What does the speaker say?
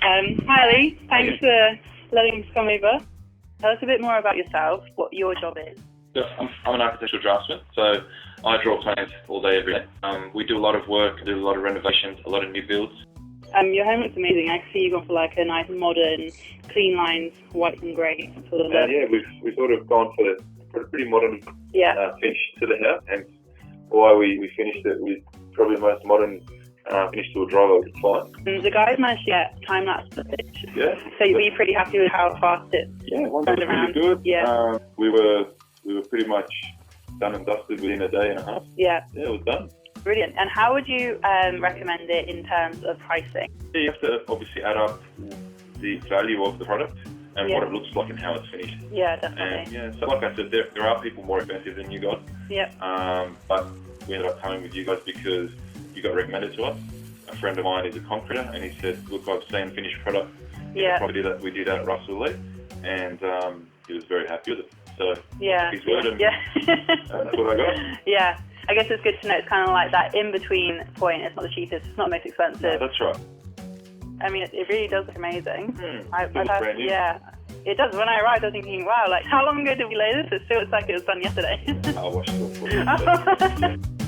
Hi Elie, thanks for letting us come over. Tell us a bit more about yourself, what your job is. I'm an architectural draftsman, so I draw plans all day, every day. We do a lot of work, do a lot of renovations, a lot of new builds. Your home looks amazing. I see you've gone for like a nice modern, clean lines, white and grey sort of look. We've sort of gone for a pretty modern finish to the house, and why we finished it with probably the most modern finish to a driver we could find. The guys managed to get time-lapse footage. Yeah. So you'd be pretty happy with how fast it one was around. really good. Yeah. We were pretty much done and dusted within a day and a half. Yeah. Yeah, it was done. Brilliant. And how would you recommend it in terms of pricing? You have to obviously add up the value of the product and what it looks like and how it's finished. Yeah, definitely. And so like I said, there are people more expensive than you guys. Yeah. But we ended up coming with you guys because you got recommended to us. A friend of mine is a concreter, and he said, "Look, I've seen the finished product. We did that at Russell Lee," and he was very happy with it. So his word, and that's what I got. Yeah. I guess it's good to know it's kind of like that in-between point. It's not the cheapest, it's not the most expensive. No, that's right. I mean, it really does look amazing. It looks brand new. Yeah, it does. When I arrived, I was thinking, wow, like, how long ago did we lay this? It still looks like it was done yesterday. I watched it all for you.